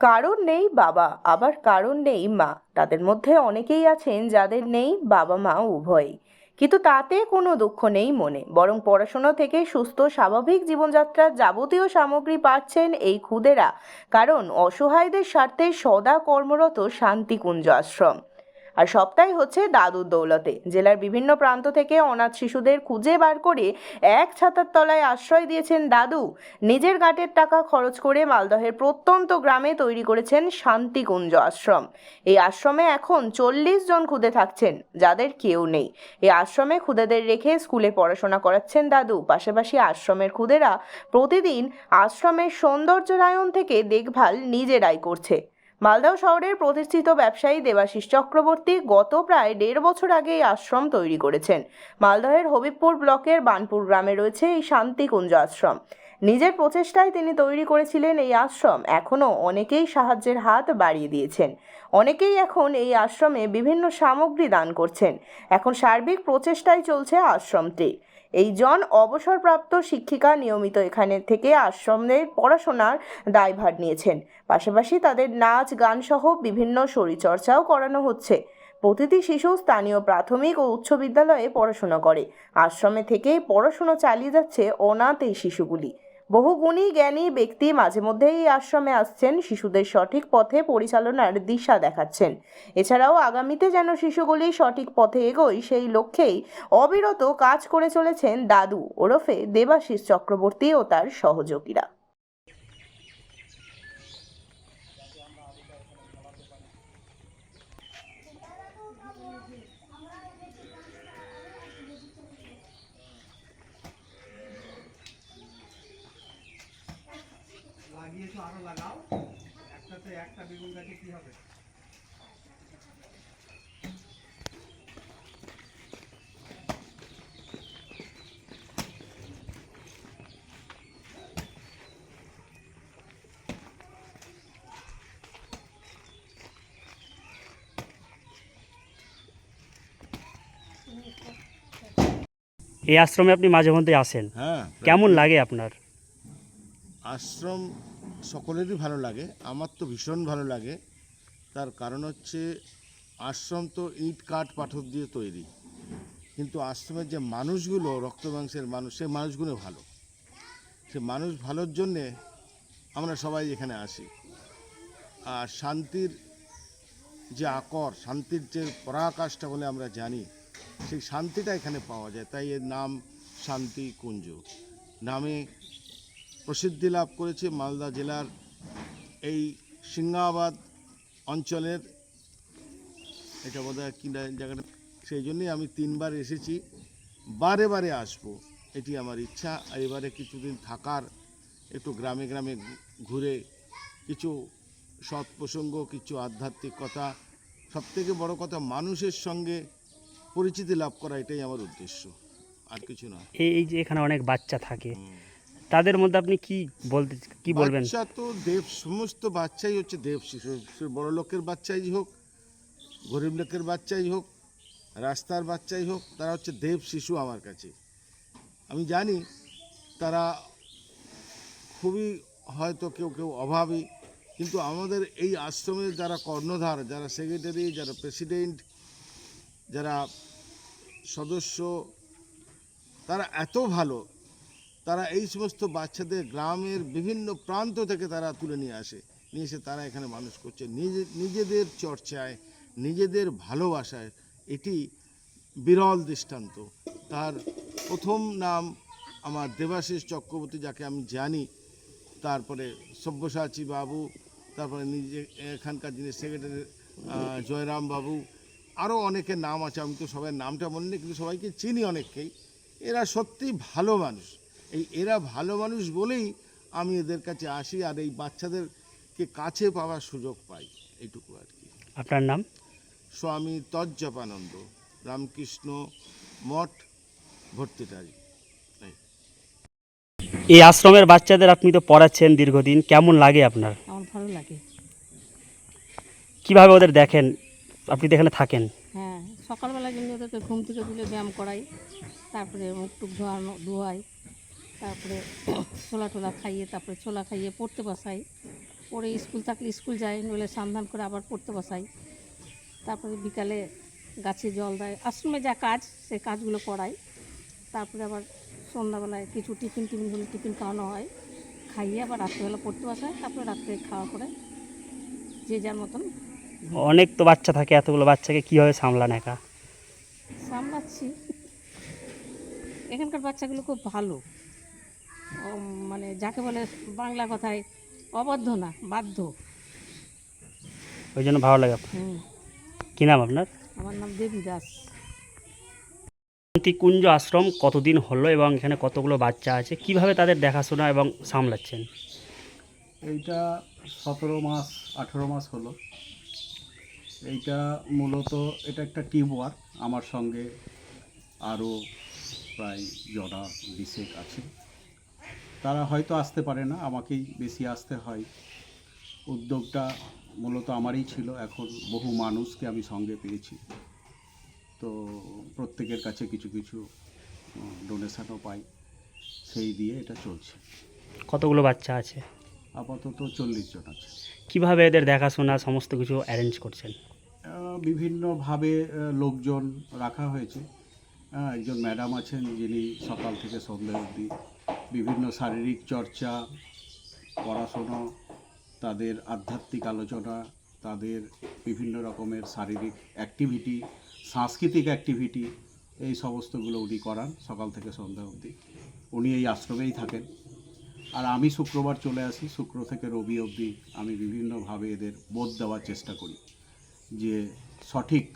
কারোর নেই বাবা, আবার কারোর নেই মা। তাদের মধ্যে অনেকেই আছেন যাদের নেই বাবা মা উভয়ই, কিন্তু তাতে কোনো দুঃখ নেই মনে। বরং পড়াশোনা থেকে সুস্থ স্বাভাবিক জীবনযাত্রার যাবতীয় সামগ্রী পাচ্ছেন এই খুদেরা, কারণ অসহায়দের স্বার্থে সদা কর্মরত শান্তিকুঞ্জ আশ্রম। আর সবটাই হচ্ছে দাদুর দৌলতে। জেলার বিভিন্ন প্রান্ত থেকে অনাথ শিশুদের খুঁজে বার করে এক ছাতার তলায় আশ্রয় দিয়েছেন দাদু। নিজের গাঁটের টাকা খরচ করে মালদহের প্রত্যন্ত গ্রামে তৈরি করেছেন শান্তিকুঞ্জ আশ্রম। এই আশ্রমে এখন 40 জন খুদে থাকছেন যাদের কেউ নেই। এই আশ্রমে খুদেদের রেখে স্কুলে পড়াশোনা করাচ্ছেন দাদু। পাশাপাশি আশ্রমের খুদেরা প্রতিদিন আশ্রমের সৌন্দর্যায়ন থেকে দেখভাল নিজেরাই করছে। মালদহ শহরের প্রতিষ্ঠিত ব্যবসায়ী দেবাশিস চক্রবর্তী গত প্রায় 1.5 বছর আগে এই আশ্রম তৈরি করেছেন। মালদহের হবিবপুর ব্লকের বানপুর গ্রামে রয়েছে এই শান্তিকুঞ্জ আশ্রম। নিজের প্রচেষ্টায় তিনি তৈরি করেছিলেন এই আশ্রম। এখনও অনেকেই সাহায্যের হাত বাড়িয়ে দিয়েছেন। অনেকেই এখন এই আশ্রমে বিভিন্ন সামগ্রী দান করছেন। এখন সার্বিক প্রচেষ্টায় চলছে আশ্রমটি। এই জন অবসরপ্রাপ্ত শিক্ষিকা নিয়মিত এখানে থেকে আশ্রমের পড়াশোনার দায়ভার নিয়েছেন। পাশাপাশি তাদের নাচ গান সহ বিভিন্ন শরীরচর্চাও করানো হচ্ছে। প্রতিটি শিশু স্থানীয় প্রাথমিক ও উচ্চ বিদ্যালয়ে পড়াশোনা করে। আশ্রমে থেকেই পড়াশোনা চালিয়ে যাচ্ছে অনাথ এই শিশুগুলি। বহু গুণী জ্ঞানী ব্যক্তি মাঝে মধ্যেই এই আশ্রমে আসছেন, শিশুদের সঠিক পথে পরিচালনার দিশা দেখাচ্ছেন। এছাড়াও আগামীতে যেন শিশুগুলি সঠিক পথে এগোয় সেই লক্ষ্যেই অবিরত কাজ করে চলেছেন দাদু ওরফে দেবাশিস চক্রবর্তী ও তার সহযোগীরা। লাগিয়েছো, আরো লাগাও। একটাতে একটা বেগুন গাছে কি হবে? এই আশ্রমে আপনি মাঝে মধ্যে আসেন, হ্যাঁ, কেমন লাগে আপনার? আশ্রম সকলেরই ভালো লাগে, আমার তো ভীষণ ভালো লাগে। তার কারণ হচ্ছে আশ্রম তো ইট কাঠ পাথর দিয়ে তৈরি, কিন্তু আশ্রমের যে মানুষগুলো রক্ত মাংসের মানুষ, সেই মানুষগুলো ভালো। সে মানুষ ভালোর জন্যে আমরা সবাই এখানে আসি। আর শান্তির যে আকর, শান্তির যে পরাকাষ্ঠা বলে আমরা জানি, সেই শান্তিটা এখানে পাওয়া যায়। তাই এর নাম শান্তি কুঞ্জ নামে প্রসিদ্ধি লাভ করেছে মালদা জেলার এই সিংহাবাদ অঞ্চলের, এটা বোধহয় কি জায়গাটা, সেই জন্যই আমি 3 বার এসেছি, বারে বারে আসবো, এটি আমার ইচ্ছা। আর এবারে কিছুদিন থাকার, একটু গ্রামে গ্রামে ঘুরে কিছু সৎ প্রসঙ্গ, কিছু আধ্যাত্মিকতা, সবথেকে বড় কথা মানুষের সঙ্গে পরিচিতি লাভ করা, এটাই আমার উদ্দেশ্য, আর কিছু না। এই যে এখানে অনেক বাচ্চা থাকে, তাদের মধ্যে আপনি কি বলবেন? বাচ্চা তো সমস্ত বাচ্চাই হচ্ছে দেব শিশু। বড় লোকের বাচ্চাই হোক, গরিব লোকের বাচ্চাই হোক, রাস্তার বাচ্চাই হোক, তারা হচ্ছে দেব শিশু আমার কাছে। আমি জানি তারা খুবই হয়তো কেউ কেউ অভাবী, কিন্তু আমাদের এই আশ্রমের যারা কর্ণধার, যারা সেক্রেটারি, যারা প্রেসিডেন্ট, যারা সদস্য, তারা এত ভালো। তারা এই সমস্ত বাচ্চাদের গ্রামের বিভিন্ন প্রান্ত থেকে তারা তুলে নিয়ে এসে তারা এখানে মানুষ করছে নিজেদের চর্চায়, নিজেদের ভালোবাসায়। এটি বিরল দৃষ্টান্ত। তার প্রথম নাম আমার দেবাশিস চক্রবর্তী, যাকে আমি জানি, তারপরে সব্যসাচী বাবু, তারপরে নিজে এখানকার যিনি সেক্রেটারি জয়রাম বাবু, আরও অনেকের নাম আছে, আমি তো সবাই নামটা মনে নেই, কিন্তু সবাইকে চিনি অনেককেই। এরা সত্যি ভালো মানুষ। এরা ভালো মানুষ বলেই আমি এদের কাছে আসি, আর এই বাচ্চাদেরকে কাছে পাওয়ার সুযোগ পাই, এইটুকু আর কি। আপনার নাম? স্বামী তজ্জপানন্দ, রামকৃষ্ণ মঠ, ভর্তিটারি। এই আশ্রমের বাচ্চাদের আপনি তো পড়াচ্ছেন দীর্ঘদিন, কেমন লাগে আপনার? আমার ভালো লাগে। কিভাবে ওদের দেখেন? আপনি তো এখানে থাকেন। হ্যাঁ, সকালবেলা কিন্তু ওদেরকে ঘুম থেকে তুলে ব্যায়াম করাই, তারপরে মুখ টুক ধোয়াই, তারপরে ছোলা টোলা খাইয়ে, তারপরে ছোলা খাইয়ে পড়তে বসাই। পড়ে স্কুল থাকলে স্কুল যায়, নইলে সন্ধান করে আবার পড়তে বসাই। তারপরে বিকালে গাছে জল দেয়, আশ্রমে যা কাজ সে কাজগুলো করাই। তারপরে আবার সন্ধ্যাবেলায় কিছু টিফিন হলে টিফিন খাওয়ানো হয়, খাইয়ে আবার রাত্রেবেলা পড়তে বসায়। তারপরে রাত্রে খাওয়া করে যে যার মতন অনেক তো বাচ্চা থাকে, এতগুলো বাচ্চাকে কীভাবে সামলান একা? সামলাচ্ছি। এখানকার বাচ্চাগুলো খুব ভালো, মানে যাকে বলে বাংলা কথায় অবাধ্য না, বাধ্য। ওই জন্য ভালো লাগে আপনার। কী নাম আপনার? আমার নাম দেবী দাস। শান্তিকুঞ্জ আশ্রম কতদিন হলো এবং এখানে কতগুলো বাচ্চা আছে, কিভাবে তাদের দেখাশোনা এবং সামলাচ্ছেন? এইটা 17 মাস 18 মাস হলো। এইটা মূলত এটা একটা টিম ওয়ার্ক। আমার সঙ্গে আরও প্রায় জনা 20 আছে। তারা হয়তো আসতে পারে না, আমাকেই বেশি আসতে হয়। উদ্যোগটা মূলত আমারই ছিল। এখন বহু মানুষকে আমি সঙ্গে পেয়েছি, তো প্রত্যেকের কাছে কিছু কিছু ডোনেশনও পাই, সেই দিয়ে এটা চলছে। কতগুলো বাচ্চা আছে? আপাতত 40 জন আছে। কিভাবে এদের দেখাশোনা সমস্ত কিছু অ্যারেঞ্জ করছেন? বিভিন্নভাবে লোকজন রাখা হয়েছে। একজন ম্যাডাম আছেন যিনি সকাল থেকে সন্ধ্যা অবধি বিভিন্ন শারীরিক চর্চা, পড়াশুনো, তাদের আধ্যাত্মিক আলোচনা, তাদের বিভিন্ন রকমের শারীরিক অ্যাক্টিভিটি, সাংস্কৃতিক অ্যাক্টিভিটি, এই সমস্তগুলো উনি করান সকাল থেকে সন্ধ্যা অবধি। উনি এই আশ্রমেই থাকেন। আর আমি শুক্রবার চলে আসি, শুক্র থেকে রবি অবধি আমি বিভিন্নভাবে এদের বোধ দেওয়ার চেষ্টা করি যে সঠিক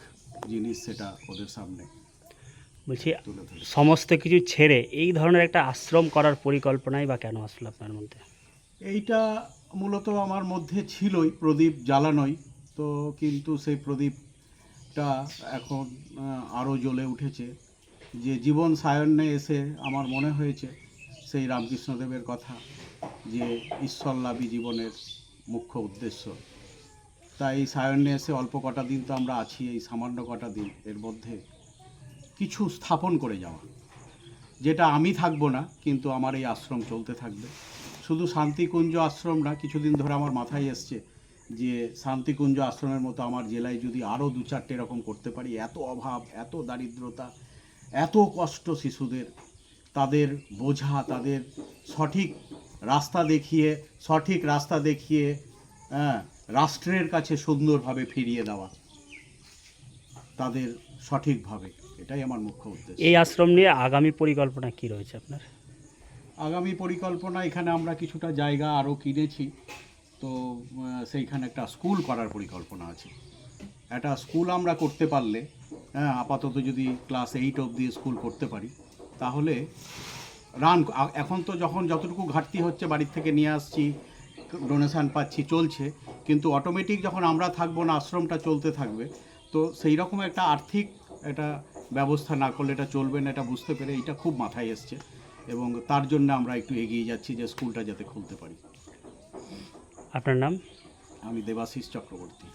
জিনিস সেটা ওদের সামনে বলছি, তুলে ধরি। সমস্ত কিছু ছেড়ে এই ধরনের একটা আশ্রম করার পরিকল্পনাই বা কেন আসলো আপনার মধ্যে? এইটা মূলত আমার মধ্যে ছিলই, প্রদীপ জ্বালানোই তো, কিন্তু সেই প্রদীপটা এখন আরও জ্বলে উঠেছে। যে জীবন সায়ন্যে এসে আমার মনে হয়েছে সেই রামকৃষ্ণদেবের কথা, যে ঈশ্বরলাভী জীবনের মুখ্য উদ্দেশ্য। তাই এই সায়ন্যে এসে অল্প কটা দিন তো আমরা আছি, এই সামান্য কটা দিন এর মধ্যে কিছু স্থাপন করে যাওয়া, যেটা আমি থাকবো না কিন্তু আমার এই আশ্রম চলতে থাকবে। শুধু শান্তিকুঞ্জ আশ্রম না, কিছুদিন ধরে আমার মাথায় এসছে যে শান্তিকুঞ্জ আশ্রমের মতো আমার জেলায় যদি আরও 2-4টে এরকম করতে পারি। এত অভাব, এত দারিদ্রতা, এত কষ্ট শিশুদের, তাদের বোঝা, তাদের সঠিক রাস্তা দেখিয়ে রাষ্ট্রের কাছে সুন্দরভাবে ফিরিয়ে দেওয়া তাদের সঠিকভাবে, এটাই আমার মুখ্য উদ্দেশ্য। এই আশ্রম নিয়ে আগামী পরিকল্পনা কি রয়েছে আপনার? আগামী পরিকল্পনা, এখানে আমরা কিছুটা জায়গা আরও কিনেছি, তো সেইখানে একটা স্কুল করার পরিকল্পনা আছে। একটা স্কুল আমরা করতে পারলে, আপাতত যদি ক্লাস 8 অবধি স্কুল করতে পারি, তাহলে এখন তো যতটুকু ঘাটতি হচ্ছে বাড়ির থেকে নিয়ে আসছি, ডোনেশান পাচ্ছি, চলছে, কিন্তু অটোমেটিক যখন আমরা থাকবো না, আশ্রমটা চলতে থাকবে, তো সেই রকম একটা আর্থিক একটা ব্যবস্থা না করলে এটা চলবে না, এটা বুঝতে পেরে এটা খুব মাথায় এসছে এবং তার জন্য আমরা একটু এগিয়ে যাচ্ছি যে স্কুলটা যাতে খুলতে পারি। আপনার নাম? আমি দেবাশিস চক্রবর্তী।